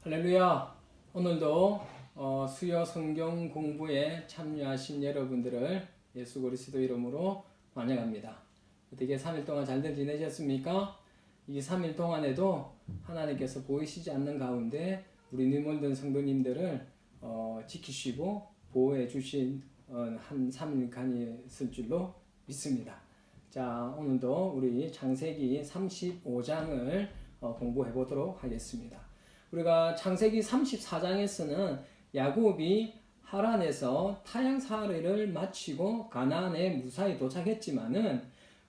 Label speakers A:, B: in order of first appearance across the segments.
A: 할렐루야. 오늘도 수요 성경 공부에 참여하신 여러분들을 예수 그리스도 이름으로 환영합니다. 어떻게 3일 동안 잘들 지내셨습니까? 이 3일 동안에도 하나님께서 보이시지 않는 가운데 우리 모든 성도님들을 지키시고 보호해 주신 한 3일간이 있을 줄로 믿습니다. 자, 오늘도 우리 창세기 35장을 공부해 보도록 하겠습니다. 우리가 창세기 34장에서는 야곱이 하란에서 타향살이를 마치고 가나안에 무사히 도착했지만은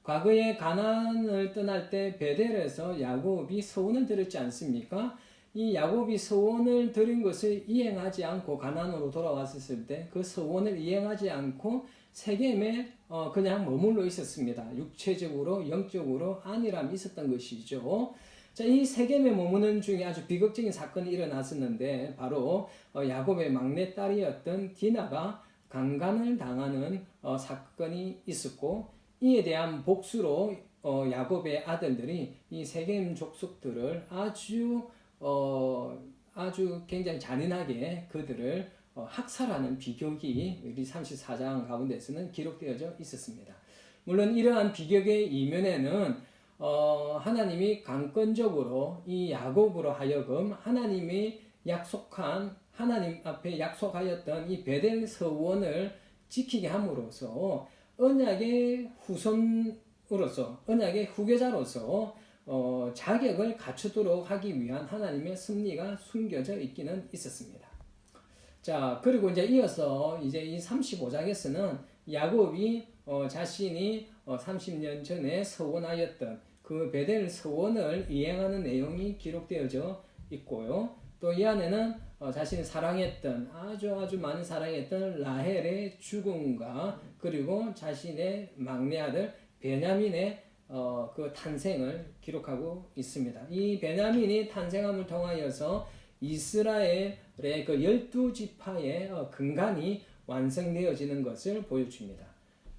A: 과거에 가나안을 떠날 때 베델에서 야곱이 서원을 드렸지 않습니까? 이 야곱이 서원을 드린 것을 이행하지 않고 가나안으로 돌아왔을 때 그 서원을 이행하지 않고 세겜에 그냥 머물러 있었습니다. 육체적으로 영적으로 안일함이 있었던 것이죠. 자, 이 세겜에 머무는 중에 아주 비극적인 사건이 일어났었는데 바로 야곱의 막내딸이었던 디나가 강간을 당하는 사건이 있었고 이에 대한 복수로 야곱의 아들들이 이 세겜 족속들을 아주 굉장히 잔인하게 그들을 학살하는 비극이 우리 34장 가운데서는 기록되어져 있었습니다. 물론 이러한 비극의 이면에는 하나님이 강권적으로 이 야곱으로 하여금 하나님이 약속한 하나님 앞에 약속하였던 이 베델 서원을 지키게 함으로써 언약의 후손으로서 언약의 후계자로서 자격을 갖추도록 하기 위한 하나님의 섭리가 숨겨져 있기는 있었습니다. 자, 그리고 이제 이어서 이제 이 35장에서는 야곱이 자신이 30년 전에 서원하였던 그 베델 서원을 이행하는 내용이 기록되어져 있고요. 또 이 안에는 자신이 사랑했던 아주 많은 사랑했던 라헬의 죽음과 그리고 자신의 막내 아들 베냐민의 그 탄생을 기록하고 있습니다. 이 베냐민이 탄생함을 통하여서 이스라엘의 그 12지파의 근간이 완성되어지는 것을 보여줍니다.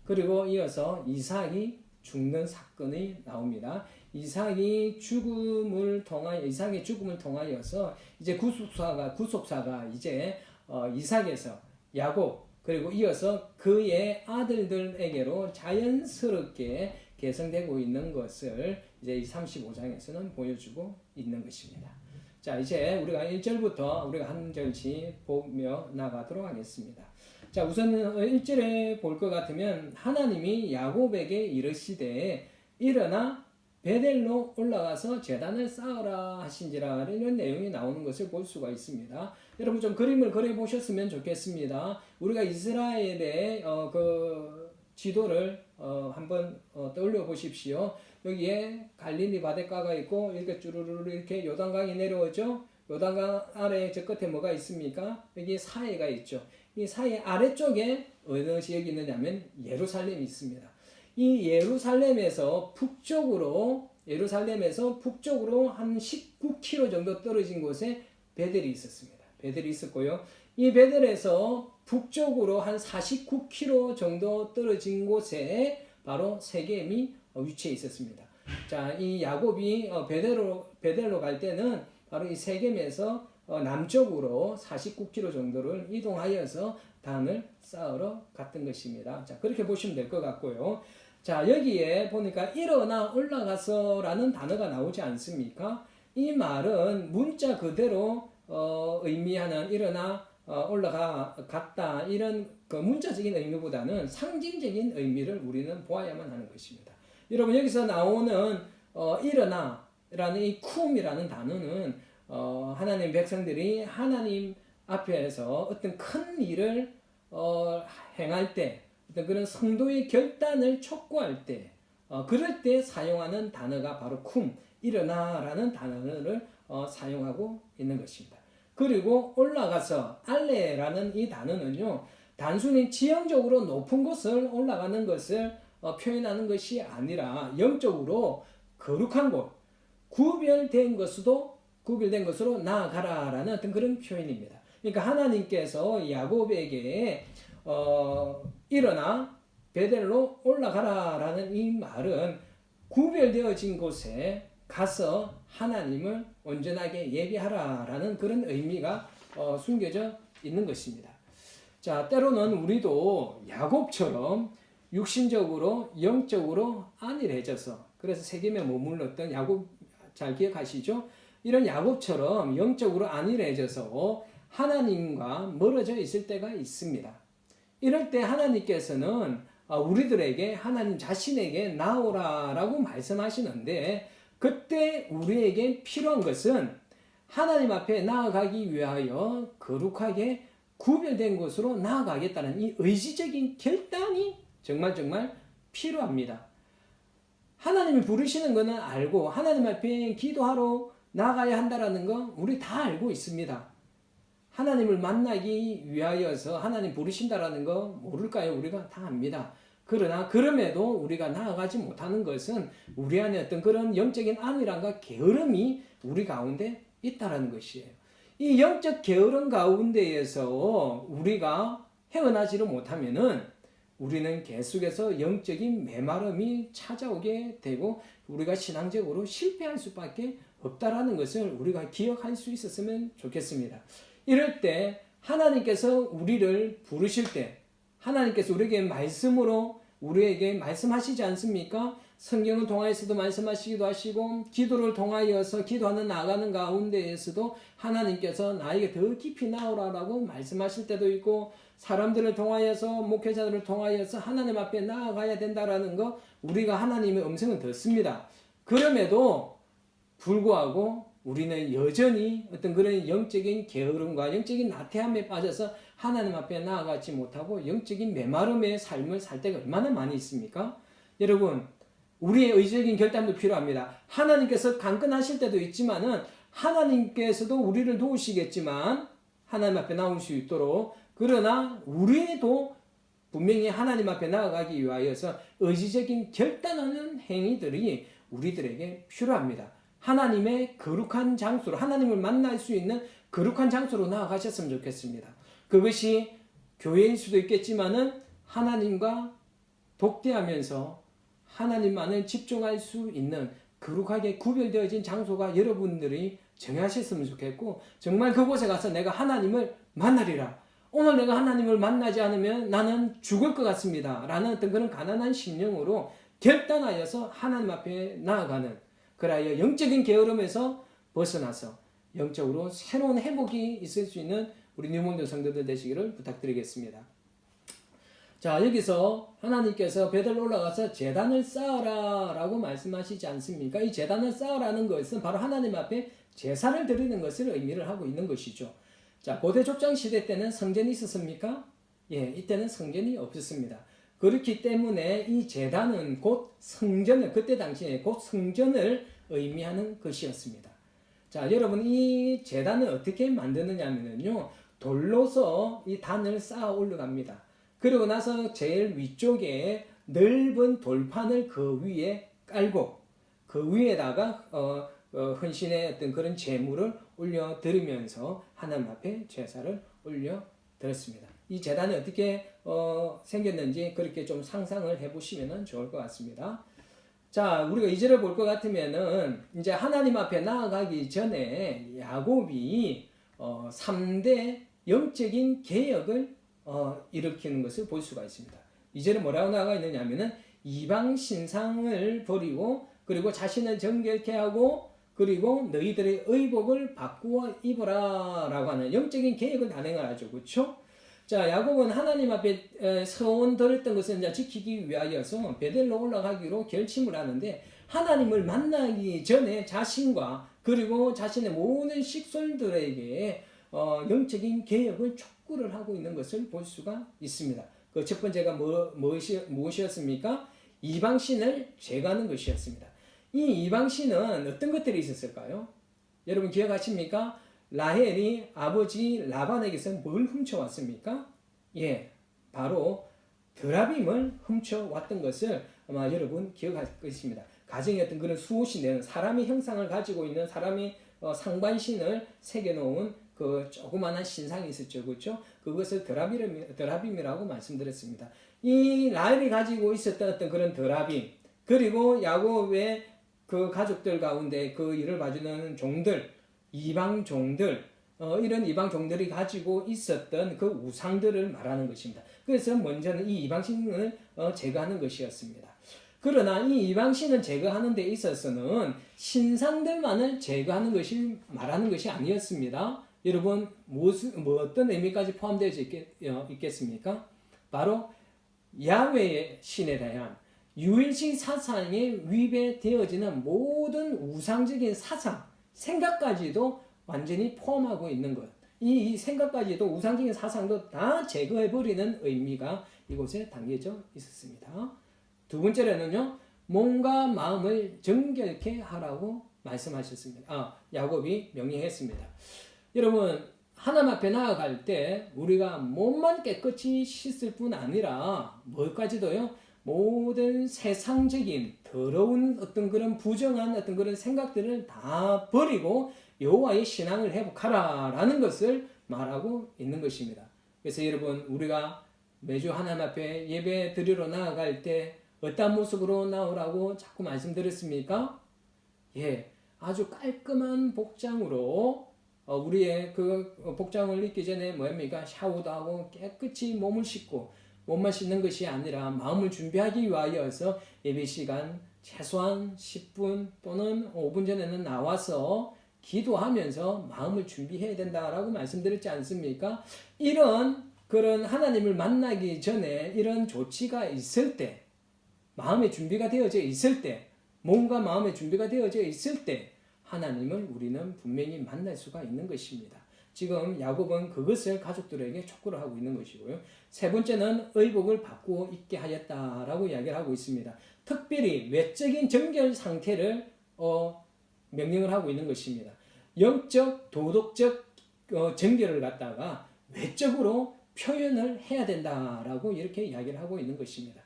A: 그리고 이어서 이삭이 죽는 사건이 나옵니다. 이삭의 죽음을 통하여서 이제 구속사가 이제 이삭에서 야곱 그리고 이어서 그의 아들들에게로 자연스럽게 계승되고 있는 것을 이제 이 35장에서는 보여주고 있는 것입니다. 자, 이제 우리가 1절부터 우리가 한 절씩 보며 나가도록 하겠습니다. 자, 우선 1절에 볼 것 같으면 하나님이 야곱에게 이르시되 일어나 베델로 올라가서 제단을 쌓으라 하신지라 이런 내용이 나오는 것을 볼 수가 있습니다. 여러분 좀 그림을 그려 보셨으면 좋겠습니다. 우리가 이스라엘의 그 지도를 한번 떠올려 보십시오. 여기에 갈릴리 바닷가가 있고 이렇게 쭈루루루 이렇게 요단강이 내려오죠. 요단강 아래 저 끝에 뭐가 있습니까? 여기 사해가 있죠. 이 사해 아래쪽에 어느 지역이 있느냐면 예루살렘이 있습니다. 이 예루살렘에서 북쪽으로 한 19km 정도 떨어진 곳에 베델이 있었습니다. 베델이 있었고요. 이 베델에서 북쪽으로 한 49km 정도 떨어진 곳에 바로 세겜이 위치해 있었습니다. 자, 이 야곱이 베델로 갈 때는 바로 이 세겜에서 남쪽으로 49km 정도를 이동하여서 단을 쌓으러 갔던 것입니다. 자, 그렇게 보시면 될 것 같고요. 자, 여기에 보니까 일어나 올라가서라는 단어가 나오지 않습니까? 이 말은 문자 그대로 의미하는 일어나 올라갔다 이런 그 문자적인 의미보다는 상징적인 의미를 우리는 보아야만 하는 것입니다. 여러분 여기서 나오는 일어나라는 이 쿰이라는 단어는 하나님 백성들이 하나님 앞에서 어떤 큰 일을 행할 때 어떤 그런 성도의 결단을 촉구할 때 그럴 때 사용하는 단어가 바로 쿰 일어나라는 단어를 사용하고 있는 것입니다. 그리고 올라가서 알레라는 이 단어는요 단순히 지형적으로 높은 곳을 올라가는 것을 표현하는 것이 아니라 영적으로 거룩한 곳 구별된 것으로 나아가라라는 어떤 그런 표현입니다. 그러니까 하나님께서 야곱에게 일어나 베델로 올라가라라는 이 말은 구별되어진 곳에 가서 하나님을 온전하게 예배하라라는 그런 의미가 숨겨져 있는 것입니다. 자, 때로는 우리도 야곱처럼 육신적으로 영적으로 안일해져서, 그래서 세겜에 머물렀던 야곱 잘 기억하시죠? 이런 야곱처럼 영적으로 안일해져서 하나님과 멀어져 있을 때가 있습니다. 이럴 때 하나님께서는 우리들에게 하나님 자신에게 나오라라고 말씀하시는데, 그때 우리에게 필요한 것은 하나님 앞에 나아가기 위하여 거룩하게 구별된 곳으로 나아가겠다는 이 의지적인 결단이 정말 필요합니다. 하나님이 부르시는 것은 알고 하나님 앞에 기도하러 나가야 한다라는 거 우리 다 알고 있습니다. 하나님을 만나기 위하여서 하나님 부르신다라는 거 모를까요? 우리가 다 압니다. 그러나 그럼에도 우리가 나아가지 못하는 것은 우리 안에 어떤 그런 영적인 안일함과 게으름이 우리 가운데 있다라는 것이에요. 이 영적 게으름 가운데에서 우리가 헤어나지를 못하면은 우리는 계속해서 영적인 메마름이 찾아오게 되고 우리가 신앙적으로 실패할 수밖에 없다라는 것을 우리가 기억할 수 있었으면 좋겠습니다. 이럴 때 하나님께서 우리를 부르실 때 하나님께서 우리에게 말씀으로 우리에게 말씀하시지 않습니까? 성경을 통하여서도 말씀하시기도 하시고 기도를 통하여서 기도하는 나가는 가운데에서도 하나님께서 나에게 더 깊이 나오라라고 말씀하실 때도 있고, 사람들을 통하여서 목회자들을 통하여서 하나님 앞에 나아가야 된다라는 거 우리가 하나님의 음성은 듣습니다. 그럼에도 불구하고 우리는 여전히 어떤 그런 영적인 게으름과 영적인 나태함에 빠져서 하나님 앞에 나아가지 못하고 영적인 메마름의 삶을 살 때가 얼마나 많이 있습니까? 여러분, 우리의 의지적인 결단도 필요합니다. 하나님께서 강권하실 때도 있지만은 하나님께서도 우리를 도우시겠지만 하나님 앞에 나올 수 있도록, 그러나 우리도 분명히 하나님 앞에 나아가기 위하여서 의지적인 결단하는 행위들이 우리들에게 필요합니다. 하나님의 거룩한 장소로, 하나님을 만날 수 있는 거룩한 장소로 나아가셨으면 좋겠습니다. 그것이 교회일 수도 있겠지만은 하나님과 독대하면서 하나님만을 집중할 수 있는 거룩하게 구별되어진 장소가 여러분들이 정하셨으면 좋겠고, 정말 그곳에 가서 내가 하나님을 만나리라. 오늘 내가 하나님을 만나지 않으면 나는 죽을 것 같습니다. 라는 어떤 그런 가난한 심령으로 결단하여서 하나님 앞에 나아가는, 그래야 영적인 게으름에서 벗어나서 영적으로 새로운 회복이 있을 수 있는 우리 뉴몬드 성도들 되시기를 부탁드리겠습니다. 자, 여기서 하나님께서 베델 올라가서 제단을 쌓아라 라고 말씀하시지 않습니까? 이 제단을 쌓으라는 것은 바로 하나님 앞에 제사를 드리는 것을 의미를 하고 있는 것이죠. 자, 고대 족장 시대 때는 성전이 있었습니까? 예, 이때는 성전이 없었습니다. 그렇기 때문에 이 제단은 곧 성전을, 그때 당시에 곧 성전을 의미하는 것이었습니다. 자, 여러분, 이 제단을 어떻게 만드느냐면요, 돌로서 이 단을 쌓아 올라갑니다. 그리고 나서 제일 위쪽에 넓은 돌판을 그 위에 깔고 그 위에다가 헌신의 어떤 그런 제물을 올려 드리면서 하나님 앞에 제사를 올려 드렸습니다. 이 제단이 어떻게 생겼는지 그렇게 좀 상상을 해보시면 좋을 것 같습니다. 자, 우리가 2절을 볼 것 같으면은 이제 하나님 앞에 나아가기 전에 야곱이 3대 영적인 개혁을 일으키는 것을 볼 수가 있습니다. 2절에 뭐라고 나와 있느냐 하면은 이방 신상을 버리고 그리고 자신을 정결케 하고 그리고 너희들의 의복을 바꾸어 입어라 라고 하는 영적인 계획을 단행을 하죠. 그렇죠? 자, 야곱은 하나님 앞에 서원 들었던 것을 이제 지키기 위하여서 베델로 올라가기로 결심을 하는데, 하나님을 만나기 전에 자신과 그리고 자신의 모든 식솔들에게 영적인 개혁을 촉구를 하고 있는 것을 볼 수가 있습니다. 그 첫 번째가 무엇이었습니까? 이방신을 제거하는 것이었습니다. 이 이방신은 어떤 것들이 있었을까요? 여러분 기억하십니까? 라헬이 아버지 라반에게서 뭘 훔쳐왔습니까? 예, 바로 드라빔을 훔쳐왔던 것을 아마 여러분 기억할 것입니다. 가정의 어떤 그런 수호신은 사람의 형상을 가지고 있는 사람의 상반신을 새겨놓은 그 조그마한 신상이 있었죠. 그렇죠? 그것을 드라빔이라고 말씀드렸습니다. 이 라헬이 가지고 있었던 어떤 그런 드라빔, 그리고 야곱의 그 가족들 가운데 그 일을 봐주는 종들, 이방 종들, 이런 이방 종들이 가지고 있었던 그 우상들을 말하는 것입니다. 그래서 먼저는 이 이방신을 제거하는 것이었습니다. 그러나 이 이방신을 제거하는 데 있어서는 신상들만을 제거하는 것이 말하는 것이 아니었습니다. 여러분 어떤 의미까지 포함되어 있겠습니까? 바로 야훼의 신에 대한 유일신 사상에 위배되어지는 모든 우상적인 사상, 생각까지도 완전히 포함하고 있는 것. 이 생각까지도 우상적인 사상도 다 제거해버리는 의미가 이곳에 담겨져 있었습니다. 두 번째로는요, 몸과 마음을 정결케 하라고 말씀하셨습니다. 야곱이 명령했습니다. 여러분, 하나님 앞에 나아갈 때 우리가 몸만 깨끗이 씻을 뿐 아니라 뭐까지도요, 모든 세상적인 더러운 어떤 그런 부정한 어떤 그런 생각들을 다 버리고 여호와의 신앙을 회복하라라는 것을 말하고 있는 것입니다. 그래서 여러분, 우리가 매주 하나님 앞에 예배 드리러 나아갈 때 어떤 모습으로 나오라고 자꾸 말씀드렸습니까? 아주 깔끔한 복장으로 우리의 그 복장을 입기 전에 뭡니까? 샤워도 하고 깨끗이 몸을 씻고, 몸만 씻는 것이 아니라 마음을 준비하기 위하여서 예배 시간 최소한 10분 또는 5분 전에는 나와서 기도하면서 마음을 준비해야 된다라고 말씀드렸지 않습니까? 이런 그런 하나님을 만나기 전에 이런 조치가 있을 때, 마음의 준비가 되어져 있을 때, 몸과 마음의 준비가 되어져 있을 때 하나님을 우리는 분명히 만날 수가 있는 것입니다. 지금 야곱은 그것을 가족들에게 촉구를 하고 있는 것이고요. 세 번째는 의복을 바꾸어 입게 하였다라고 이야기를 하고 있습니다. 특별히 외적인 정결 상태를 명령을 하고 있는 것입니다. 영적, 도덕적 정결을 갖다가 외적으로 표현을 해야 된다라고 이렇게 이야기를 하고 있는 것입니다.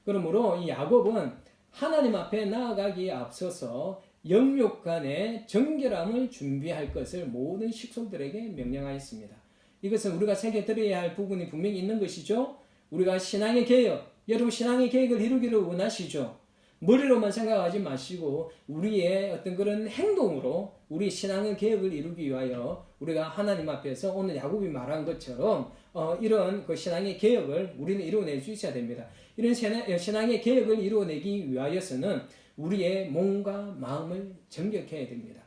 A: 그러므로 이 야곱은 하나님 앞에 나아가기에 앞서서 영육 간의 정결함을 준비할 것을 모든 식솔들에게 명령하였습니다. 이것은 우리가 새겨들어야 할 부분이 분명히 있는 것이죠. 우리가 신앙의 개혁, 여러분 신앙의 계획을 이루기를 원하시죠. 머리로만 생각하지 마시고 우리의 어떤 그런 행동으로 우리 신앙의 계획을 이루기 위하여 우리가 하나님 앞에서 오늘 야곱이 말한 것처럼 이런 그 신앙의 계획을 우리는 이루어낼 수 있어야 됩니다. 이런 신앙의 계획을 이루어내기 위하여서는 우리의 몸과 마음을 정결케 해야 됩니다.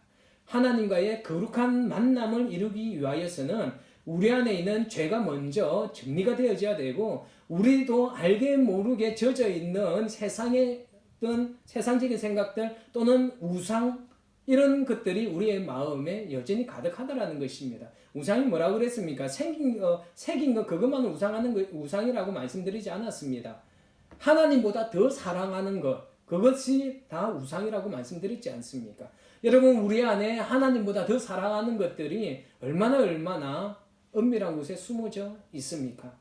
A: 하나님과의 거룩한 만남을 이루기 위하여서는 우리 안에 있는 죄가 먼저 정리가 되어져야 되고, 우리도 알게 모르게 젖어 있는 세상의 어떤 세상적인 생각들 또는 우상, 이런 것들이 우리의 마음에 여전히 가득하다라는 것입니다. 우상이 뭐라고 그랬습니까? 새긴 거 그것만 우상이라고 말씀드리지 않았습니다. 하나님보다 더 사랑하는 것, 그것이 다 우상이라고 말씀드렸지 않습니까? 여러분, 우리 안에 하나님보다 더 사랑하는 것들이 얼마나 은밀한 곳에 숨어져 있습니까?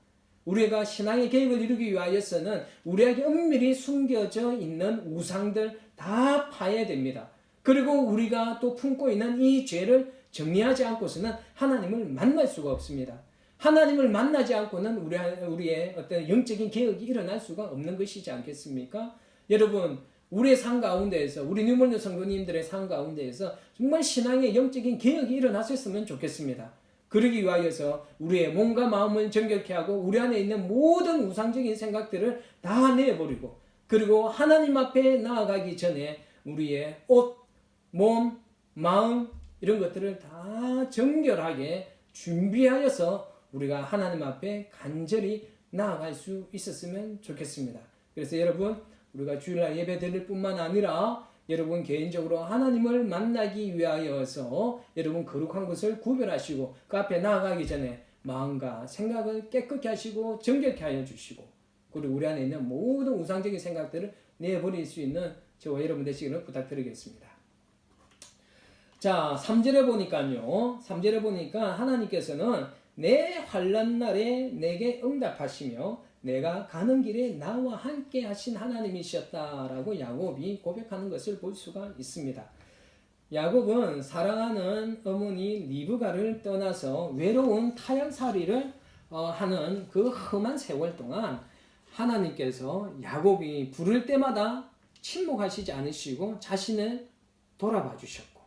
A: 우리가 신앙의 계획을 이루기 위하여서는 우리에게 은밀히 숨겨져 있는 우상들 다 파야 됩니다. 그리고 우리가 또 품고 있는 이 죄를 정리하지 않고서는 하나님을 만날 수가 없습니다. 하나님을 만나지 않고는 우리의 어떤 영적인 개혁이 일어날 수가 없는 것이지 않겠습니까? 여러분, 우리의 삶 가운데에서, 우리 뉴몰드 성도님들의 삶 가운데에서 정말 신앙의 영적인 개혁이 일어났었으면 좋겠습니다. 그러기 위하여서 우리의 몸과 마음을 정결케 하고 우리 안에 있는 모든 우상적인 생각들을 다 내버리고, 그리고 하나님 앞에 나아가기 전에 우리의 옷, 몸, 마음 이런 것들을 다 정결하게 준비하여서 우리가 하나님 앞에 간절히 나아갈 수 있었으면 좋겠습니다. 그래서 여러분, 우리가 주일날 예배 드릴 뿐만 아니라 여러분 개인적으로 하나님을 만나기 위하여서 여러분 거룩한 것을 구별하시고 그 앞에 나아가기 전에 마음과 생각을 깨끗게 하시고 정결케 하여 주시고, 그리고 우리 안에 있는 모든 우상적인 생각들을 내버릴 수 있는 저와 여러분 되시기를 부탁드리겠습니다. 자, 3절에 보니까 하나님께서는 내 환난 날에 내게 응답하시며 내가 가는 길에 나와 함께 하신 하나님이셨다라고 야곱이 고백하는 것을 볼 수가 있습니다. 야곱은 사랑하는 어머니 리브가를 떠나서 외로운 타향살이를 하는 그 험한 세월 동안 하나님께서 야곱이 부를 때마다 침묵하시지 않으시고 자신을 돌아봐 주셨고,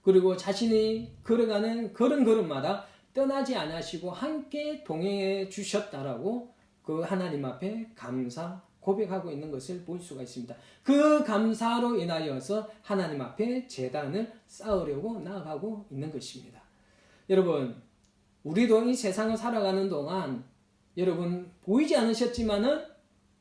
A: 그리고 자신이 걸어가는 걸음걸음마다 떠나지 않으시고 함께 동행해 주셨다라고 그 하나님 앞에 감사 고백하고 있는 것을 볼 수가 있습니다. 그 감사로 인하여서 하나님 앞에 제단을 쌓으려고 나아가고 있는 것입니다. 여러분, 우리도 이 세상을 살아가는 동안 여러분 보이지 않으셨지만은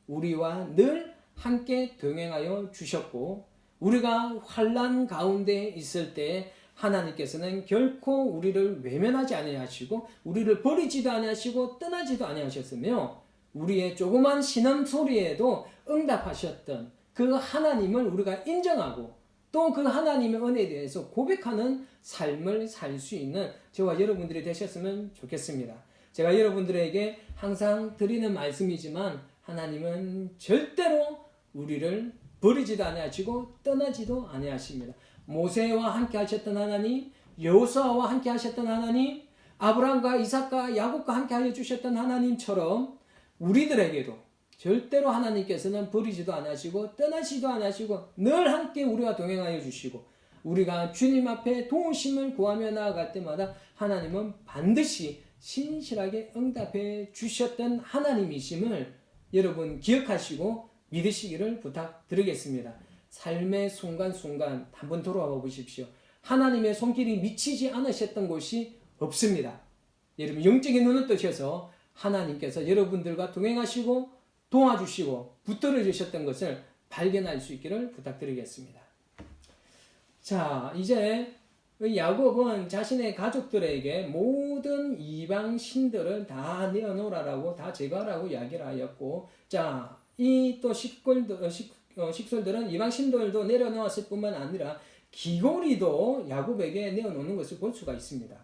A: 우리와 늘 함께 동행하여 주셨고, 우리가 환난 가운데 있을 때 하나님께서는 결코 우리를 외면하지 아니하시고 우리를 버리지도 아니하시고 떠나지도 아니하셨으며, 우리의 조그만 신음 소리에도 응답하셨던 그 하나님을 우리가 인정하고 또 그 하나님의 은혜에 대해서 고백하는 삶을 살 수 있는 저와 여러분들이 되셨으면 좋겠습니다. 제가 여러분들에게 항상 드리는 말씀이지만 하나님은 절대로 우리를 버리지도 아니하시고 떠나지도 아니하십니다. 모세와 함께 하셨던 하나님, 여호수아와 함께 하셨던 하나님, 아브라함과 이삭과 야곱과 함께 하여 주셨던 하나님처럼 우리들에게도 절대로 하나님께서는 버리지도 않으시고 떠나시도 않으시고 늘 함께 우리와 동행하여 주시고, 우리가 주님 앞에 도우심을 구하며 나아갈 때마다 하나님은 반드시 신실하게 응답해 주셨던 하나님이심을 여러분 기억하시고 믿으시기를 부탁드리겠습니다. 삶의 순간순간 한번 돌아와 보십시오. 하나님의 손길이 미치지 않으셨던 곳이 없습니다. 여러분 영적인 눈을 뜨셔서 하나님께서 여러분들과 동행하시고 도와주시고 붙들어 주셨던 것을 발견할 수 있기를 부탁드리겠습니다. 자, 이제 야곱은 자신의 가족들에게 모든 이방 신들을 다 내어놓으라고, 다 제거하라고 이야기를 하였고, 자, 이 또 식솔들은 이방 신들도 내려놓았을 뿐만 아니라 귀고리도 야곱에게 내어놓는 것을 볼 수가 있습니다.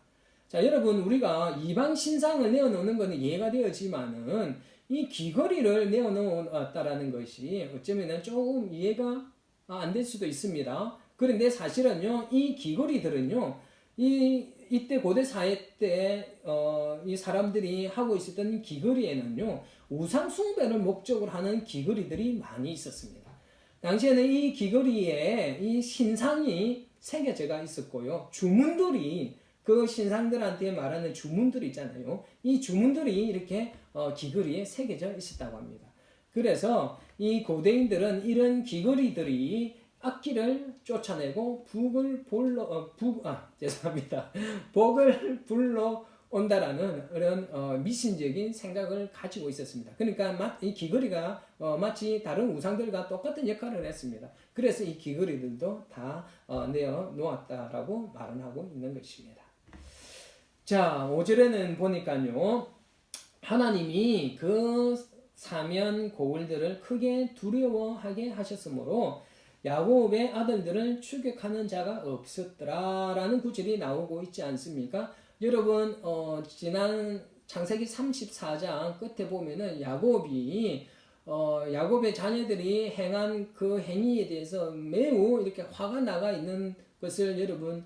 A: 자, 여러분, 우리가 이방 신상을 내어놓는 것은 이해가 되었지만은 이 귀걸이를 내어놓았다라는 것이 어쩌면 조금 이해가 안 될 수도 있습니다. 그런데 사실은요, 이 귀걸이들은요, 이때 고대 사회 때 이 사람들이 하고 있었던 귀걸이에는요, 우상 숭배를 목적으로 하는 귀걸이들이 많이 있었습니다. 당시에는 이 귀걸이에 이 신상이 새겨져 있었고요, 주문들이 그 신상들한테 말하는 주문들이 있잖아요. 이 주문들이 이렇게 귀걸이에 새겨져 있었다고 합니다. 그래서 이 고대인들은 이런 귀걸이들이 악기를 쫓아내고 복을 불러 온다라는 그런 미신적인 생각을 가지고 있었습니다. 그러니까 이 귀걸이가 마치 다른 우상들과 똑같은 역할을 했습니다. 그래서 이 귀걸이들도 다 내어 놓았다라고 말을 하고 있는 것입니다. 자, 5절에는 보니까요, 하나님이 그 사면 고울들을 크게 두려워하게 하셨으므로 야곱의 아들들을 추격하는 자가 없었더라라는 구절이 나오고 있지 않습니까? 여러분, 지난 창세기 34장 끝에 보면은 야곱의 자녀들이 행한 그 행위에 대해서 매우 이렇게 화가 나가 있는 것을 여러분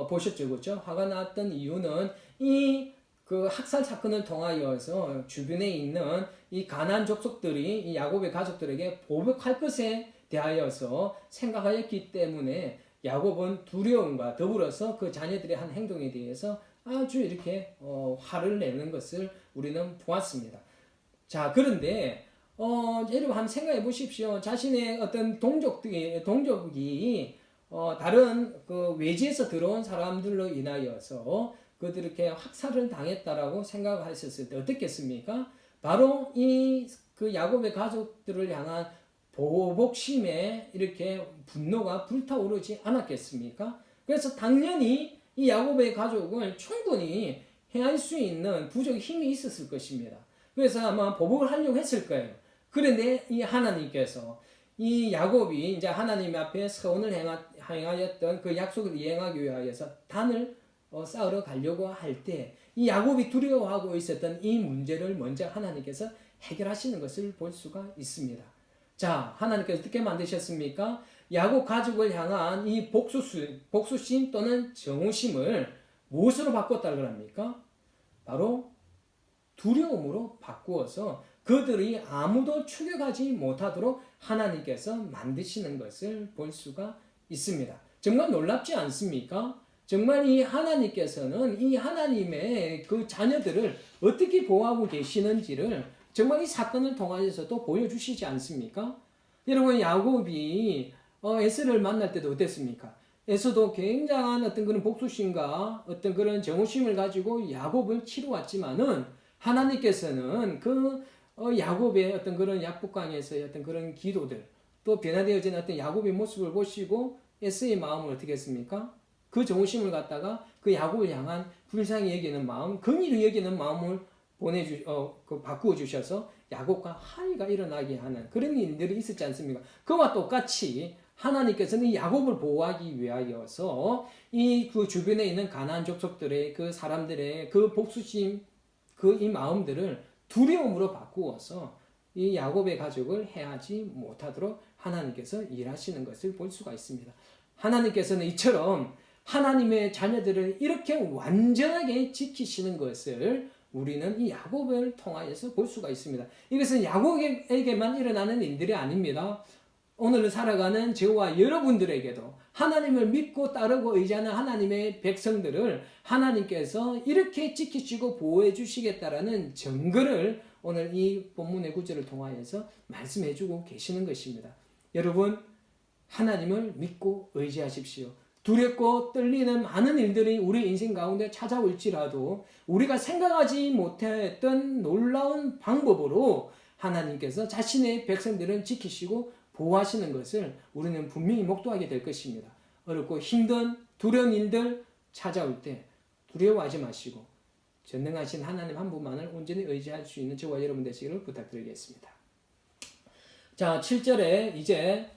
A: 보셨죠, 그렇죠? 화가 났던 이유는 그 학살 사건을 통하여서 주변에 있는 이 가나안 족속들이 이 야곱의 가족들에게 보복할 것에 대하여서 생각하였기 때문에 야곱은 두려움과 더불어서 그 자녀들의 한 행동에 대해서 아주 이렇게 화를 내는 것을 우리는 보았습니다. 자, 그런데 여러분 한번 생각해 보십시오. 자신의 어떤 동족이 다른 그 외지에서 들어온 사람들로 인하여서 그들이 이렇게 학살을 당했다라고 생각하셨을 때 어떻겠습니까? 바로 그 야곱의 가족들을 향한 보복심에 이렇게 분노가 불타오르지 않았겠습니까? 그래서 당연히 이 야곱의 가족을 충분히 해할 수 있는 부족의 힘이 있었을 것입니다. 그래서 아마 보복을 하려고 했을 거예요. 그런데 이 하나님께서 이 야곱이 이제 하나님 앞에 서원을 행하였던 그 약속을 이행하기 위하여서 단을 쌓으러 가려고 할 때 이 야곱이 두려워하고 있었던 이 문제를 먼저 하나님께서 해결하시는 것을 볼 수가 있습니다. 자, 하나님께서 어떻게 만드셨습니까? 야곱 가족을 향한 이 복수심 또는 정오심을 무엇으로 바꿨다고 합니까? 바로 두려움으로 바꾸어서 그들이 아무도 추격하지 못하도록 하나님께서 만드시는 것을 볼 수가 있습니다. 정말 놀랍지 않습니까? 정말 이 하나님께서는 이 하나님의 그 자녀들을 어떻게 보호하고 계시는지를 정말 이 사건을 통하여서도 보여주시지 않습니까? 여러분, 야곱이 에서를 만날 때도 어땠습니까? 에서도 굉장한 어떤 그런 복수심과 어떤 그런 정오심을 가지고 야곱을 치러 왔지만은 하나님께서는 그 야곱의 어떤 그런 약복강에서의 어떤 그런 기도들, 또 변화되어진 어떤 야곱의 모습을 보시고 에서의 마음을 어떻게 했습니까? 그 정오심을 갖다가 그 야곱을 향한 불쌍히 여기는 마음, 긍휼히 여기는 마음을 바꾸어 주셔서 야곱과 화해가 일어나게 하는 그런 일들이 있었지 않습니까? 그와 똑같이 하나님께서는 이 야곱을 보호하기 위하여서 이 그 주변에 있는 가나안 족속들의 그 사람들의 그 복수심, 그 이 마음들을 두려움으로 바꾸어서 이 야곱의 가족을 해하지 못하도록 하나님께서 일하시는 것을 볼 수가 있습니다. 하나님께서는 이처럼 하나님의 자녀들을 이렇게 완전하게 지키시는 것을 우리는 이 야곱을 통하여서 볼 수가 있습니다. 이것은 야곱에게만 일어나는 일들이 아닙니다. 오늘 살아가는 저와 여러분들에게도 하나님을 믿고 따르고 의지하는 하나님의 백성들을 하나님께서 이렇게 지키시고 보호해 주시겠다라는 증거를 오늘 이 본문의 구절을 통하여서 말씀해 주고 계시는 것입니다. 여러분, 하나님을 믿고 의지하십시오. 두렵고 떨리는 많은 일들이 우리 인생 가운데 찾아올지라도 우리가 생각하지 못했던 놀라운 방법으로 하나님께서 자신의 백성들을 지키시고 보호하시는 것을 우리는 분명히 목도하게 될 것입니다. 어렵고 힘든 두려운 일들 찾아올 때 두려워하지 마시고 전능하신 하나님 한 분만을 온전히 의지할 수 있는 저와 여러분 되시기를 부탁드리겠습니다. 자, 7절에 이제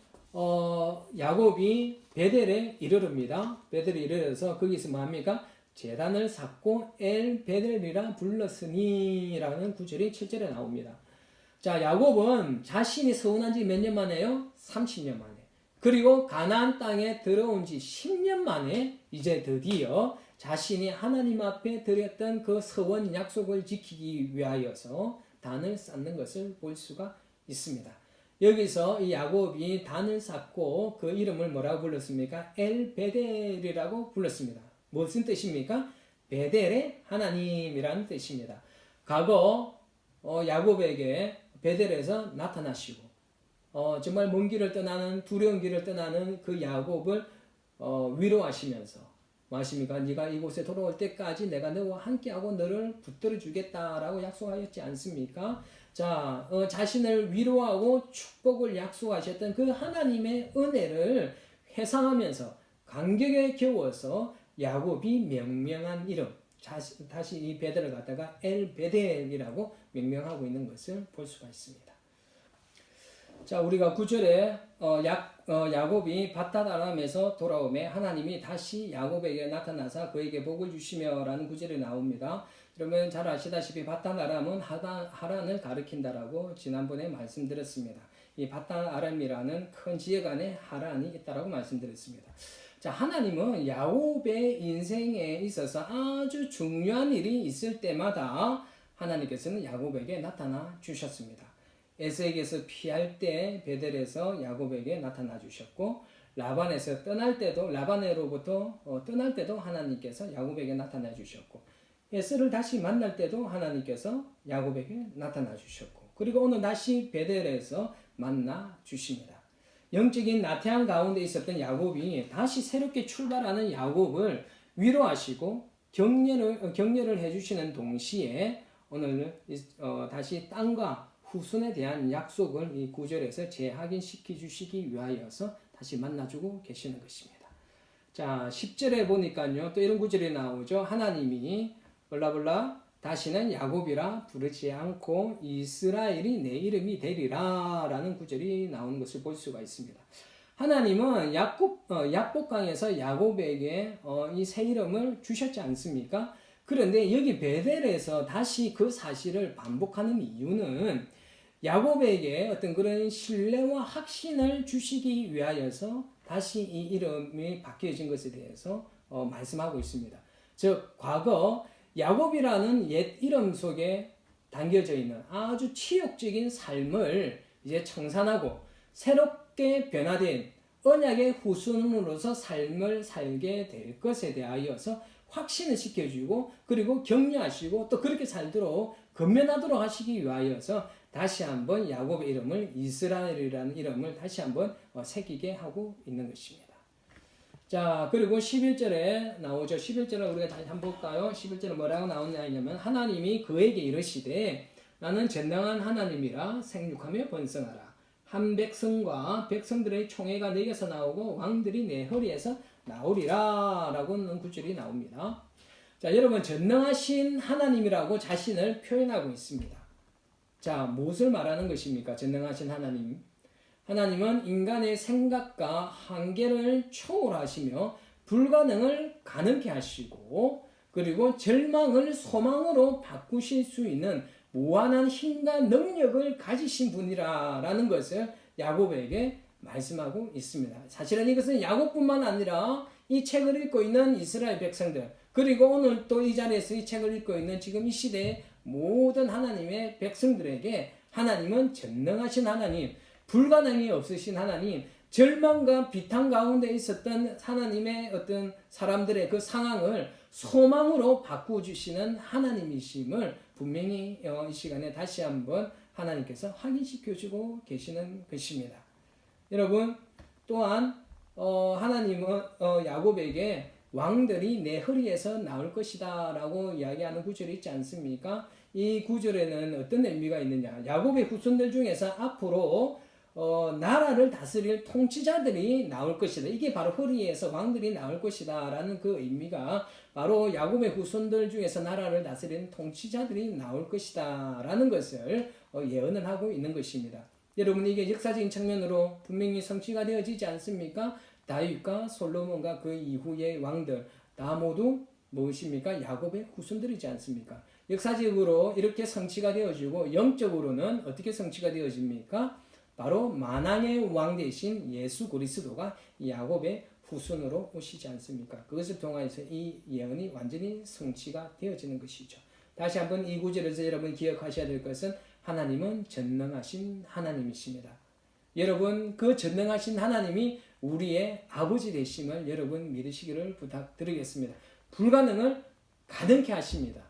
A: 야곱이 베델에 이르릅니다. 베델에 이르러서 거기서 뭐합니까? 제단을 쌓고 엘 베델이라 불렀으니 라는 구절이 7절에 나옵니다. 자, 야곱은 자신이 서운한 지 몇 년 만에요? 30년 만에. 그리고 가나안 땅에 들어온 지 10년 만에 이제 드디어 자신이 하나님 앞에 드렸던 그 서원 약속을 지키기 위하여서 단을 쌓는 것을 볼 수가 있습니다. 여기서 이 야곱이 단을 쌓고 그 이름을 뭐라고 불렀습니까? 엘 베델이라고 불렀습니다. 무슨 뜻입니까? 베델의 하나님이라는 뜻입니다. 과거 야곱에게 베델에서 나타나시고 정말 먼 길을 떠나는 두려운 길을 떠나는 그 야곱을 위로하시면서 뭐하십니까? 네가 이곳에 돌아올 때까지 내가 너와 함께하고 너를 붙들어 주겠다라고 약속하였지 않습니까? 자, 자신을 위로하고 축복을 약속하셨던 그 하나님의 은혜를 회상하면서 감격에 겨워서 야곱이 명명한 이름, 다시 이 베델을 갖다가 엘 베델이라고 명명하고 있는 것을 볼 수가 있습니다. 자, 우리가 9절에 야곱이 밧닷 아람에서 돌아오매 하나님이 다시 야곱에게 나타나사 그에게 복을 주시며 라는 구절이 나옵니다. 그러면 잘 아시다시피 밧닷 아람은 하란을 가리킨다라고 지난번에 말씀드렸습니다. 이 밧닷 아람이라는 큰 지역 안에 하란이 있다라고 말씀드렸습니다. 자, 하나님은 야곱의 인생에 있어서 아주 중요한 일이 있을 때마다 하나님께서는 야곱에게 나타나 주셨습니다. 에서에게서 피할 때 베델에서 야곱에게 나타나 주셨고, 라반에서 떠날 때도 라반으로부터 떠날 때도 하나님께서 야곱에게 나타나 주셨고, 에서를 다시 만날 때도 하나님께서 야곱에게 나타나 주셨고, 그리고 오늘 다시 베델에서 만나 주십니다. 영적인 나태함 가운데 있었던 야곱이 다시 새롭게 출발하는 야곱을 위로하시고 격려를 해주시는 동시에 오늘 다시 땅과 후손에 대한 약속을 이 9절에서 재확인시켜 주시기 위하여서 다시 만나주고 계시는 것입니다. 자, 10절에 보니까요, 또 이런 구절이 나오죠. 하나님이 블라블라 다시는 야곱이라 부르지 않고 이스라엘이 내 이름이 되리라 라는 구절이 나오는 것을 볼 수가 있습니다. 하나님은 약복강에서 야곱에게 이 새 이름을 주셨지 않습니까? 그런데 여기 베델에서 다시 그 사실을 반복하는 이유는 야곱에게 어떤 그런 신뢰와 확신을 주시기 위하여서 다시 이 이름이 바뀌어진 것에 대해서 말씀하고 있습니다. 즉 과거 야곱이라는 옛 이름 속에 담겨져 있는 아주 치욕적인 삶을 이제 청산하고 새롭게 변화된 언약의 후손으로서 삶을 살게 될 것에 대하여서 확신을 시켜주고 그리고 격려하시고 또 그렇게 살도록 건면하도록 하시기 위하여서 다시 한번 야곱의 이름을 이스라엘이라는 이름을 다시 한번 새기게 하고 있는 것입니다. 자, 그리고 11절에 나오죠. 11절을 우리가 다시 한번 볼까요? 11절에 뭐라고 나오냐면 하나님이 그에게 이르시되 나는 전능한 하나님이라 생육하며 번성하라. 한 백성과 백성들의 총회가 내게서 나오고 왕들이 내 허리에서 나오리라 라고는 구절이 나옵니다. 자, 여러분 전능하신 하나님이라고 자신을 표현하고 있습니다. 자, 무엇을 말하는 것입니까? 전능하신 하나님. 하나님은 인간의 생각과 한계를 초월하시며 불가능을 가능케 하시고 그리고 절망을 소망으로 바꾸실 수 있는 무한한 힘과 능력을 가지신 분이라는 것을 야곱에게 말씀하고 있습니다. 사실은 이것은 야곱뿐만 아니라 이 책을 읽고 있는 이스라엘 백성들 그리고 오늘 또 이 자리에서 이 책을 읽고 있는 지금 이 시대의 모든 하나님의 백성들에게 하나님은 전능하신 하나님, 불가능이 없으신 하나님, 절망과 비탄 가운데 있었던 하나님의 어떤 사람들의 그 상황을 소망으로 바꾸주시는 하나님이심을 분명히 이 시간에 다시 한번 하나님께서 확인시켜주고 계시는 것입니다. 여러분 또한 하나님은 야곱에게 왕들이 내 허리에서 나올 것이다 라고 이야기하는 구절이 있지 않습니까? 이 구절에는 어떤 의미가 있느냐? 야곱의 후손들 중에서 앞으로 나라를 다스릴 통치자들이 나올 것이다. 이게 바로 허리에서 왕들이 나올 것이다 라는 그 의미가 바로 야곱의 후손들 중에서 나라를 다스리는 통치자들이 나올 것이다 라는 것을 예언을 하고 있는 것입니다. 여러분 이게 역사적인 측면으로 분명히 성취가 되어지지 않습니까? 다윗과 솔로몬과 그 이후의 왕들 다 모두 무엇입니까? 야곱의 후손들이지 않습니까? 역사적으로 이렇게 성취가 되어지고 영적으로는 어떻게 성취가 되어집니까? 바로 만왕의 왕 대신 예수 그리스도가 야곱의 후손으로 오시지 않습니까? 그것을 통해서 이 예언이 완전히 성취가 되어지는 것이죠. 다시 한번 이 구절에서 여러분 기억하셔야 될 것은 하나님은 전능하신 하나님이십니다. 여러분 그 전능하신 하나님이 우리의 아버지 되심을 여러분 믿으시기를 부탁드리겠습니다. 불가능을 가능케 하십니다.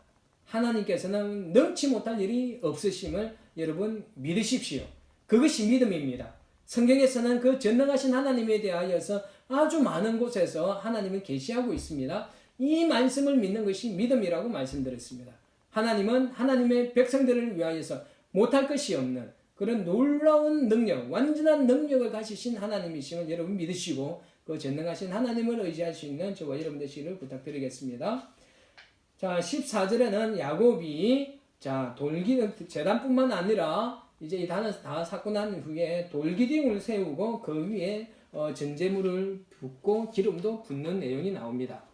A: 하나님께서는 능치 못할 일이 없으심을 여러분 믿으십시오. 그것이 믿음입니다. 성경에서는 그 전능하신 하나님에 대하여서 아주 많은 곳에서 하나님은 계시하고 있습니다. 이 말씀을 믿는 것이 믿음이라고 말씀드렸습니다. 하나님은 하나님의 백성들을 위하여서 못할 것이 없는 그런 놀라운 능력, 완전한 능력을 가지신 하나님이심을 여러분 믿으시고 그 전능하신 하나님을 의지할 수 있는 저와 여러분 되시기를 부탁드리겠습니다. 자, 14절에는 야곱이 돌기둥 제단뿐만 아니라 이제 이 단을 다 쌓고 난 후에 돌기둥을 세우고 그 위에 전제물을 붓고 기름도 붓는 내용이 나옵니다.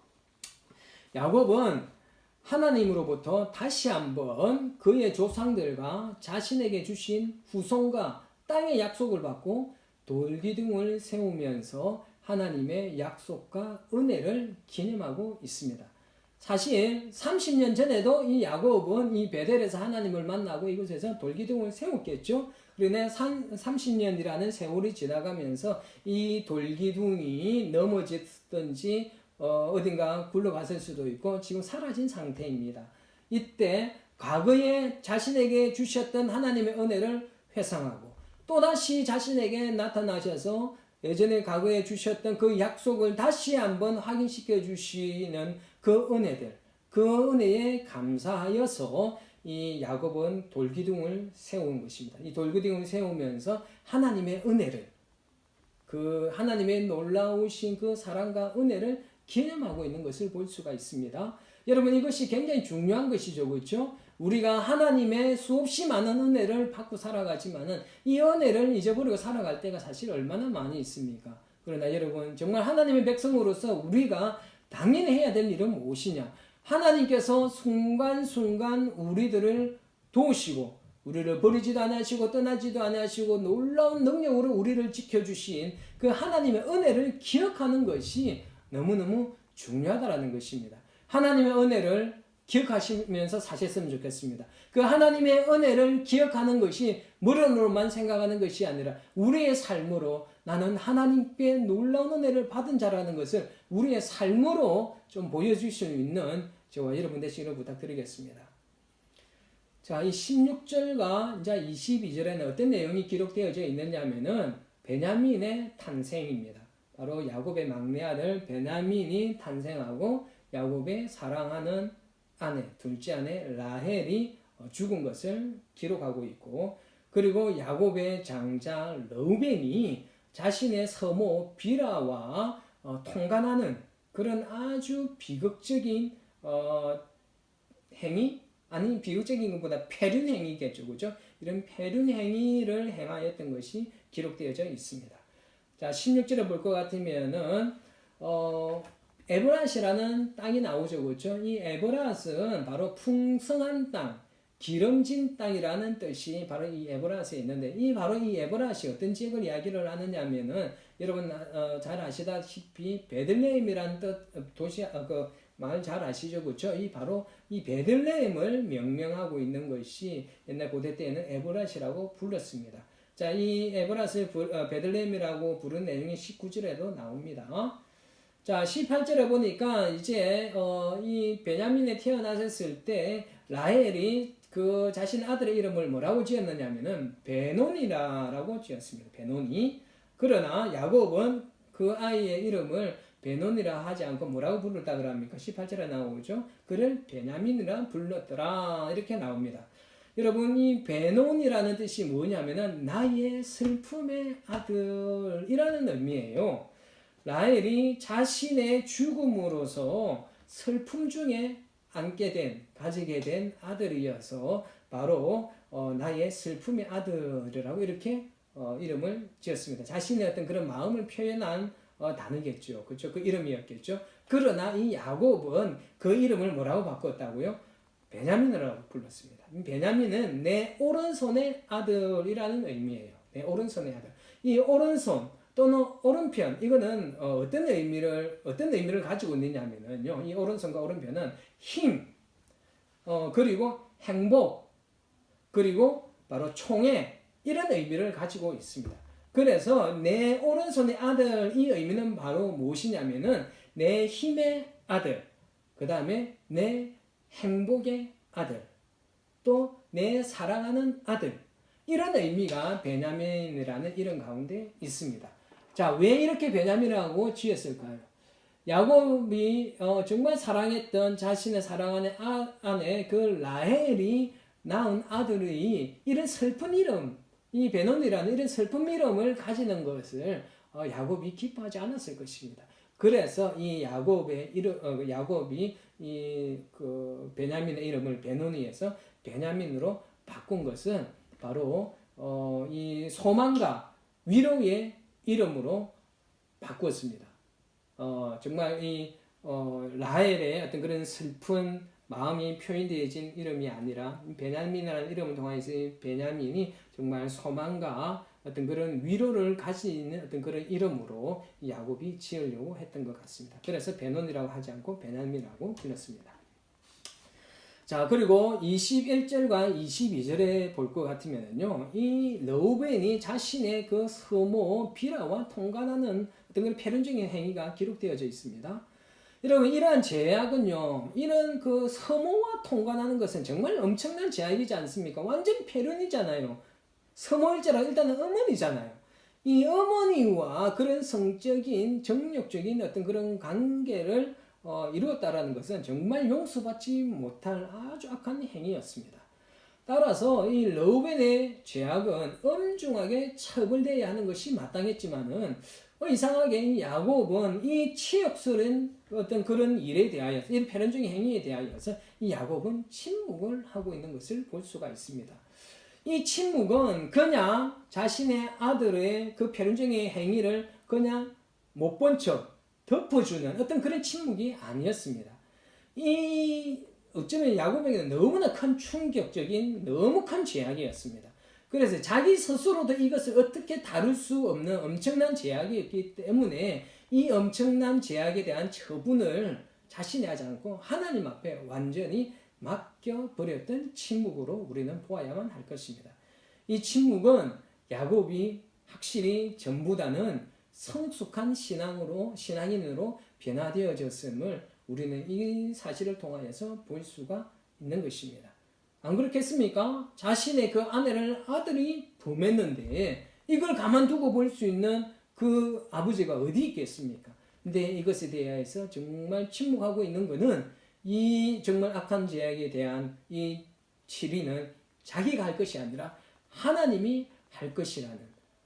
A: 야곱은 하나님으로부터 다시 한번 그의 조상들과 자신에게 주신 후손과 땅의 약속을 받고 돌기둥을 세우면서 하나님의 약속과 은혜를 기념하고 있습니다. 사실 30년 전에도 이 야곱은 이 베델에서 하나님을 만나고 이곳에서 돌기둥을 세웠겠죠. 그런데 30년이라는 세월이 지나가면서 이 돌기둥이 넘어졌든지 어딘가 굴러갔을 수도 있고 지금 사라진 상태입니다. 이때 과거에 자신에게 주셨던 하나님의 은혜를 회상하고 또다시 자신에게 나타나셔서 예전에 과거에 주셨던 그 약속을 다시 한번 확인시켜 주시는 그 은혜들, 그 은혜에 감사하여서 이 야곱은 돌기둥을 세운 것입니다. 이 돌기둥을 세우면서 하나님의 은혜를, 그 하나님의 놀라우신 그 사랑과 은혜를 기념하고 있는 것을 볼 수가 있습니다. 여러분 이것이 굉장히 중요한 것이죠. 그렇죠? 우리가 하나님의 수없이 많은 은혜를 받고 살아가지만은 이 은혜를 잊어버리고 살아갈 때가 사실 얼마나 많이 있습니까? 그러나 여러분 정말 하나님의 백성으로서 우리가 당연히 해야 될 일은 무엇이냐? 하나님께서 순간순간 우리들을 도우시고 우리를 버리지도 않으시고 떠나지도 않으시고 놀라운 능력으로 우리를 지켜주신 그 하나님의 은혜를 기억하는 것이 너무너무 중요하다는 것입니다. 하나님의 은혜를 기억하시면서 사셨으면 좋겠습니다. 그 하나님의 은혜를 기억하는 것이 머리로만 생각하는 것이 아니라 우리의 삶으로 나는 하나님께 놀라운 은혜를 받은 자라는 것을 우리의 삶으로 좀 보여줄 수 있는 저와 여러분 되시기를 부탁드리겠습니다. 자, 이 16절과 이제 22절에는 어떤 내용이 기록되어져 있느냐 하면은 베냐민의 탄생입니다. 바로 야곱의 막내 아들 베냐민이 탄생하고 야곱의 사랑하는 아내, 둘째 아내 라헬이 죽은 것을 기록하고 있고, 그리고 야곱의 장자 르우벤이 자신의 서모 비라와 통간하는 그런 아주 비극적인 행위, 아니 비극적인 것보다 폐륜 행위겠죠, 그죠? 이런 폐륜 행위를 행하였던 것이 기록되어져 있습니다. 자, 16절에 볼 것 같으면은 에브라스라는 땅이 나오죠, 그렇죠? 이 에브라스는 바로 풍성한 땅, 기름진 땅이라는 뜻이 바로 이 에브라스에 있는데, 바로 이 에브라스이 어떤 지역을 이야기를 하느냐면은 여러분 잘 아시다시피 베들레헴이라는 도시 그 말 잘 아시죠, 그렇죠? 바로 이 베들레헴을 명명하고 있는 것이 옛날 고대 때에는 에브라스라고 불렀습니다. 자, 이 에브라스를 베들레헴이라고 부른 내용이 19절에도 나옵니다. 자, 18절에 보니까 이제 이 베냐민이 태어났을 때 라헬이 그 자신 아들의 이름을 뭐라고 지었느냐면은 베논이라고 지었습니다. 베논이. 그러나 야곱은 그 아이의 이름을 베논이라 하지 않고 뭐라고 부르다 그럽니까? 18절에 나오죠. 그를 베냐민이라 불렀더라. 이렇게 나옵니다. 여러분, 이 베논이라는 뜻이 뭐냐면은 나의 슬픔의 아들이라는 의미예요. 라헬이 자신의 죽음으로서 슬픔 중에 가지게 된 아들이어서 바로 나의 슬픔의 아들이라고 이렇게 이름을 지었습니다. 자신의 어떤 그런 마음을 표현한 단어겠죠. 그렇죠? 그 이름이었겠죠. 그러나 이 야곱은 그 이름을 뭐라고 바꿨다고요? 베냐민이라고 불렀습니다. 베냐민은 내 오른손의 아들이라는 의미예요. 내 오른손의 아들. 이 오른손 또는 오른편, 이거는 어떤 의미를 가지고 있느냐면요. 이 오른손과 오른편은 힘, 그리고 행복, 그리고 바로 총애, 이런 의미를 가지고 있습니다. 그래서 내 오른손의 아들, 이 의미는 바로 무엇이냐면은 내 힘의 아들, 그 다음에 내 행복의 아들, 또 내 사랑하는 아들, 이런 의미가 베냐민이라는 이름 가운데 있습니다. 자, 왜 이렇게 베냐민이라고 지었을까요? 야곱이 정말 사랑했던 자신의 사랑하는 아내 그 라헬이 낳은 아들이 이런 슬픈 이름, 이 베논이라는 이런 슬픈 이름을 가지는 것을 야곱이 기뻐하지 않았을 것입니다. 그래서 이 야곱이 그 베냐민의 이름을 베논이에서 베냐민으로 바꾼 것은 바로 이 소망과 위로의 이름으로 바꾸었습니다. 정말 이 라헬의 어떤 그런 슬픈 마음이 표현되어진 이름이 아니라 베냐민이라는 이름을 통해서 베냐민이 정말 소망과 어떤 그런 위로를 가지는 어떤 그런 이름으로 야곱이 지으려고 했던 것 같습니다. 그래서 베논이라고 하지 않고 베냐민이라고 불렀습니다. 자, 그리고 21절과 22절에 볼 것 같으면요, 이 르우벤이 자신의 그 서모 비라와 통간하는 어떤 그런 폐륜적인 행위가 기록되어져 있습니다. 여러분, 이러한 제약은요, 이런 그 서모와 통간하는 것은 정말 엄청난 제약이지 않습니까? 완전 폐륜이잖아요. 서모일자라 일단은 어머니잖아요. 이 어머니와 그런 성적인, 정력적인 어떤 그런 관계를 이루었다라는 것은 정말 용서받지 못할 아주 악한 행위였습니다. 따라서 이 르우벤의 죄악은 엄중하게 처벌되어야 하는 것이 마땅했지만은 이상하게 이 야곱은 이 치욕스러운 어떤 그런 일에 대하여서, 이 폐륜적인 행위에 대하여서 이 야곱은 침묵을 하고 있는 것을 볼 수가 있습니다. 이 침묵은 그냥 자신의 아들의 그 폐륜적인 행위를 그냥 못 본 척 덮어주는 어떤 그런 침묵이 아니었습니다. 어쩌면 야곱에게는 너무나 큰 충격적인, 너무 큰 제약이었습니다. 그래서 자기 스스로도 이것을 어떻게 다룰 수 없는 엄청난 제약이었기 때문에 이 엄청난 제약에 대한 처분을 자신이 하지 않고 하나님 앞에 완전히 맡겨버렸던 침묵으로 우리는 보아야만 할 것입니다. 이 침묵은 야곱이 확실히 전보다는 성숙한 신앙인으로 변화되어졌음을 우리는 이 사실을 통하여서 볼 수가 있는 것입니다. 안 그렇겠습니까? 자신의 그 아들이 범했는데 이걸 가만두고 볼 수 있는 그 아버지가 어디 있겠습니까? 근데 이것에 대해서 정말 침묵하고 있는 것은 이 정말 악한 죄악에 대한 이 치리는 자기가 할 것이 아니라 하나님이 할 것이라는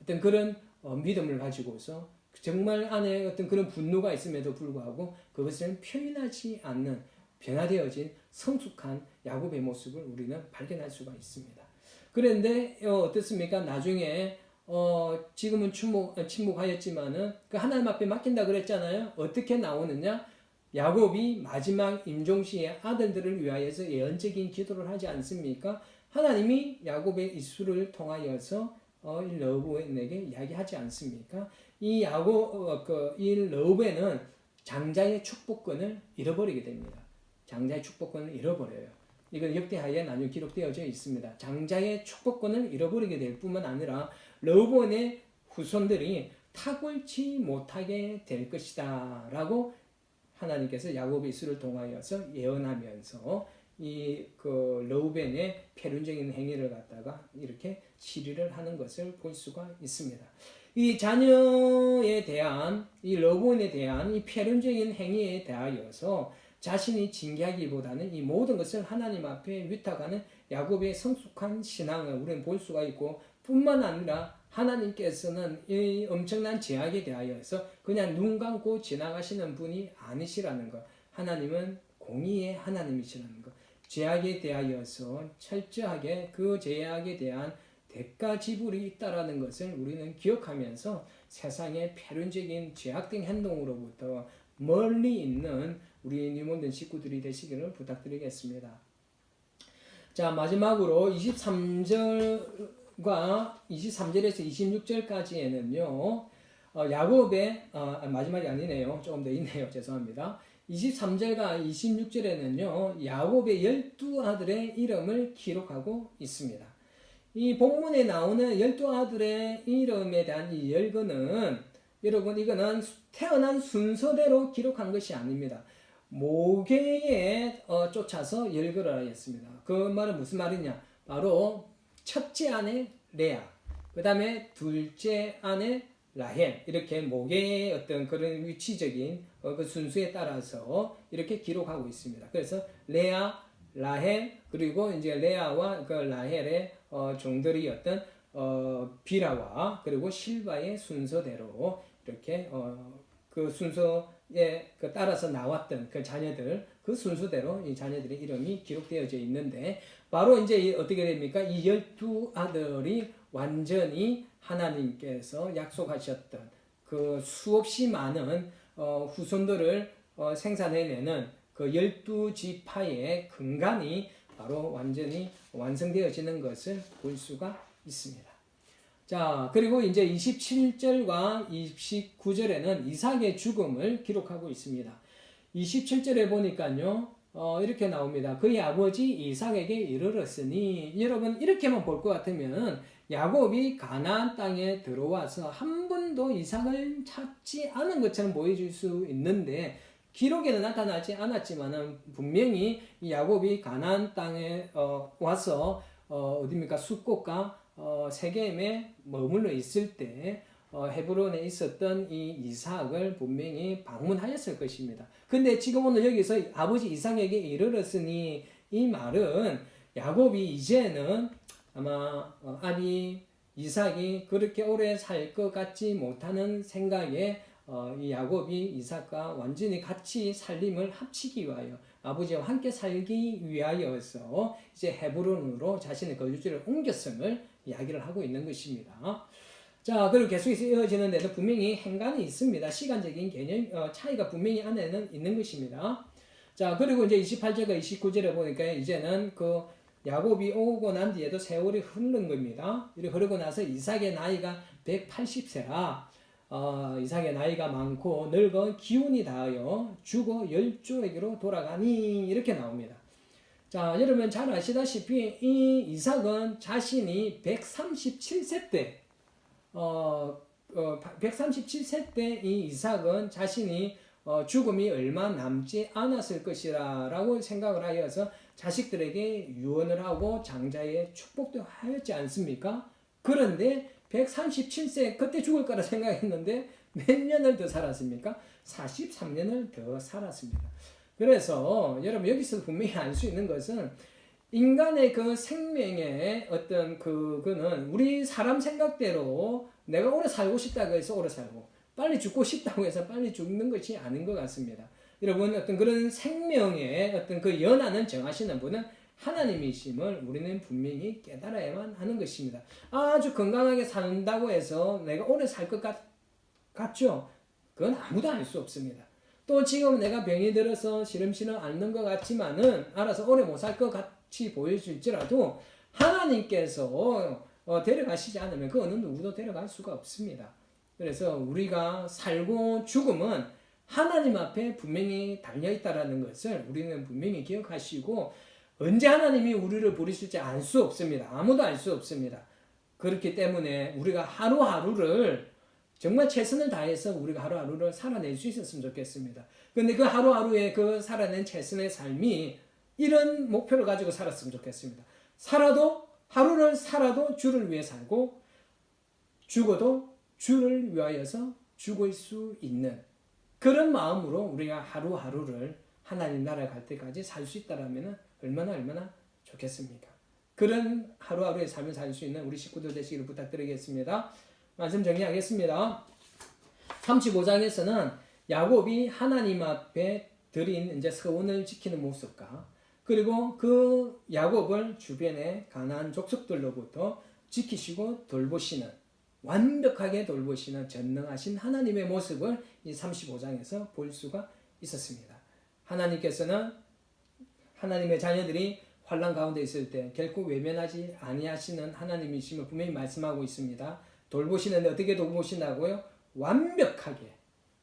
A: 어떤 그런 믿음을 가지고서 정말 안에 어떤 그런 분노가 있음에도 불구하고 그것을 표현하지 않는 변화되어진 성숙한 야곱의 모습을 우리는 발견할 수가 있습니다. 그런데 어떻습니까? 나중에 지금은 침묵하였지만은 그 하나님 앞에 맡긴다 그랬잖아요. 어떻게 나오느냐? 야곱이 마지막 임종시에 아들들을 위하여서 예언적인 기도를 하지 않습니까? 하나님이 야곱의 이수를 통하여서 이 러브에게 이야기하지 않습니까? 이 러브에는 장자의 축복권을 잃어버리게 됩니다. 장자의 축복권을 잃어버려요. 이건 역대하에 나중에 기록되어져 있습니다. 장자의 축복권을 잃어버리게 될 뿐만 아니라 러브원의 후손들이 탁월치 못하게 될 것이다 라고 하나님께서 야곱의 이수를 통하여서 예언하면서 그 러브벤의 패륜적인 행위를 갖다가 이렇게 시리를 하는 것을 볼 수가 있습니다. 이 자녀에 대한 이 러브벤에 대한 이 패륜적인 행위에 대하여서 자신이 징계하기보다는 이 모든 것을 하나님 앞에 위탁하는 야곱의 성숙한 신앙을 우리는 볼 수가 있고 뿐만 아니라 하나님께서는 이 엄청난 죄악에 대하여서 그냥 눈 감고 지나가시는 분이 아니시라는 것. 하나님은 공의의 하나님이시라는 것. 죄악에 대하여서 철저하게 그 죄악에 대한 대가 지불이 있다라는 것을 우리는 기억하면서 세상의 패륜적인 죄악된 행동으로부터 멀리 있는 우리 뉴몬든 식구들이 되시기를 부탁드리겠습니다. 자, 마지막으로 23절과 23절에서 26절까지에는요. 야곱의 마지막이 아니네요. 조금 더 있네요. 죄송합니다. 23절과 26절에는요. 야곱의 12아들의 이름을 기록하고 있습니다. 이 본문에 나오는 12아들의 이름에 대한 이 열거는 여러분 이거는 태어난 순서대로 기록한 것이 아닙니다. 모계에 쫓아서 열거를 하였습니다. 그 말은 무슨 말이냐? 바로 첫째 아내 레아, 그 다음에 둘째 아내 라헬, 이렇게 모계의 어떤 그런 위치적인 그 순수에 따라서 이렇게 기록하고 있습니다. 그래서 레아, 라헬, 그리고 이제 레아와 그 라헬의 종들이었던 비라와 그리고 실바의 순서대로 이렇게 그 순서에 따라서 나왔던 그 자녀들, 그 순서대로 이 자녀들의 이름이 기록되어져 있는데 바로 이제 어떻게 됩니까? 이 12아들이 완전히 하나님께서 약속하셨던 그 수없이 많은 후손들을 생산해내는 그 12지파의 근간이 바로 완전히 완성되어지는 것을 볼 수가 있습니다. 자, 그리고 이제 27절과 29절에는 이삭의 죽음을 기록하고 있습니다. 27절에 보니까요, 이렇게 나옵니다. 그의 아버지 이삭에게 이르렀으니, 여러분 이렇게만 볼 것 같으면 야곱이 가나안 땅에 들어와서 한 번도 이삭을 찾지 않은 것처럼 보여줄 수 있는데 기록에는 나타나지 않았지만은 분명히 야곱이 가나안 땅에 와서 어디입니까? 숫곳과 세겜에 머물러 있을 때 헤브론에 있었던 이 이삭을 분명히 방문하였을 것입니다. 근데 지금 오늘 여기서 아버지 이삭에게 이르렀으니 이 말은 야곱이 이제는 아마 아비 이삭이 그렇게 오래 살 것 같지 못하는 생각에 이 야곱이 이삭과 완전히 같이 살림을 합치기 위하여 아버지와 함께 살기 위하여서 이제 헤브론으로 자신의 거주지를 옮겼음을 이야기를 하고 있는 것입니다. 자, 그리고 계속해서 이어지는 데는 분명히 행간이 있습니다. 시간적인 개념 차이가 분명히 안에는 있는 것입니다. 자, 그리고 이제 28절과 29절에 보니까 이제는 그 야곱이 오고 난 뒤에도 세월이 흐른 겁니다. 이렇게 흐르고 나서 이삭의 나이가 180세라 이삭의 나이가 많고 늙어 기운이 다하여 죽어 열조에게로 돌아가니 이렇게 나옵니다. 자, 여러분 잘 아시다시피 이 이삭은 자신이 137세 때 137세 때 이 이삭은 자신이 죽음이 얼마 남지 않았을 것이라 라고 생각을 하여서 자식들에게 유언을 하고 장자의 축복도 하였지 않습니까? 그런데 137세 그때 죽을 거라 생각했는데 몇 년을 더 살았습니까? 43년을 더 살았습니다. 그래서 여러분 여기서 분명히 알 수 있는 것은 인간의 그 생명의 어떤 그거는 우리 사람 생각대로 내가 오래 살고 싶다고 해서 오래 살고 빨리 죽고 싶다고 해서 빨리 죽는 것이 아닌 것 같습니다. 여러분 어떤 그런 생명의 어떤 그 연한을 정하시는 분은 하나님이심을 우리는 분명히 깨달아야만 하는 것입니다. 아주 건강하게 산다고 해서 내가 오래 살 것 같죠? 그건 아무도 알 수 없습니다. 또 지금 내가 병이 들어서 시름시름 앓는 것 같지만은 알아서 오래 못 살 것 같이 보여질지라도 하나님께서 데려가시지 않으면 그 어느 누구도 데려갈 수가 없습니다. 그래서 우리가 살고 죽음은 하나님 앞에 분명히 달려있다라는 것을 우리는 분명히 기억하시고 언제 하나님이 우리를 부르실지 알 수 없습니다. 아무도 알 수 없습니다. 그렇기 때문에 우리가 하루하루를 정말 최선을 다해서 우리가 하루하루를 살아낼 수 있었으면 좋겠습니다. 그런데 그 하루하루의 그 살아낸 최선의 삶이 이런 목표를 가지고 살았으면 좋겠습니다. 하루를 살아도 주를 위해 살고 죽어도 주를 위하여서 죽을 수 있는 그런 마음으로 우리가 하루하루를 하나님 나라에 갈 때까지 살 수 있다면 얼마나 좋겠습니까? 그런 하루하루의 삶을 살 수 있는 우리 식구들 되시기를 부탁드리겠습니다. 말씀 정리하겠습니다. 35장에서는 야곱이 하나님 앞에 드린 이제 서원을 지키는 모습과 그리고 그 야곱을 주변의 가나안 족속들로부터 지키시고 돌보시는 완벽하게 돌보시는 전능하신 하나님의 모습을 이 35장에서 볼 수가 있었습니다. 하나님께서는 하나님의 자녀들이 환난 가운데 있을 때 결코 외면하지 아니하시는 하나님이심을 분명히 말씀하고 있습니다. 돌보시는데 어떻게 돌보신다고요?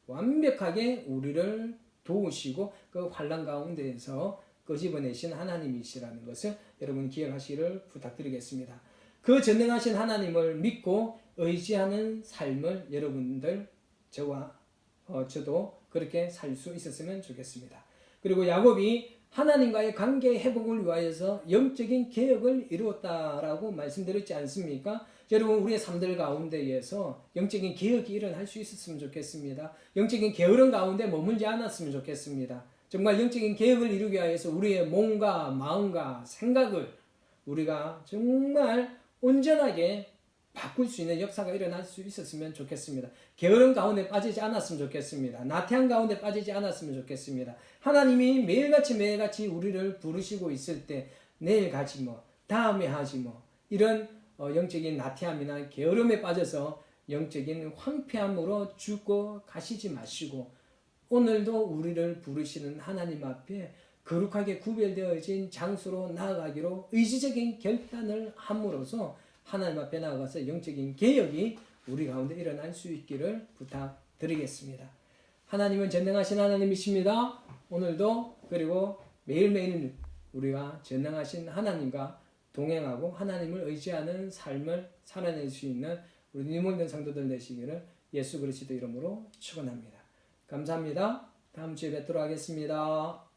A: 완벽하게 우리를 도우시고 그 환난 가운데에서 끄집어내신 하나님이시라는 것을 여러분 기억하시기를 부탁드리겠습니다. 그 전능하신 하나님을 믿고 의지하는 삶을 여러분들 저와 저도 그렇게 살 수 있었으면 좋겠습니다. 그리고 야곱이 하나님과의 관계 회복을 위하여서 영적인 개혁을 이루었다라고 말씀드렸지 않습니까? 여러분 우리의 삶들 가운데에서 영적인 개혁이 일어날 수 있었으면 좋겠습니다. 영적인 게으름 가운데 머물지 않았으면 좋겠습니다. 정말 영적인 개혁을 이루기 위해서 우리의 몸과 마음과 생각을 우리가 정말 온전하게 바꿀 수 있는 역사가 일어날 수 있었으면 좋겠습니다. 게으름 가운데 빠지지 않았으면 좋겠습니다. 나태한 가운데 빠지지 않았으면 좋겠습니다. 하나님이 매일같이 우리를 부르시고 있을 때 내일 가지 뭐 다음에 하지 뭐 이런 영적인 나태함이나 게으름에 빠져서 영적인 황폐함으로 죽고 가시지 마시고 오늘도 우리를 부르시는 하나님 앞에 거룩하게 구별되어진 장소로 나아가기로 의지적인 결단을 함으로써 하나님 앞에 나아가서 영적인 개혁이 우리 가운데 일어날 수 있기를 부탁드리겠습니다. 하나님은 전능하신 하나님이십니다. 오늘도 그리고 매일매일 우리가 전능하신 하나님과 동행하고 하나님을 의지하는 삶을 살아낼 수 있는 우리 님원된 성도들 되시기를 예수 그리스도 이름으로 축원합니다. 감사합니다. 다음 주에 뵙도록 하겠습니다.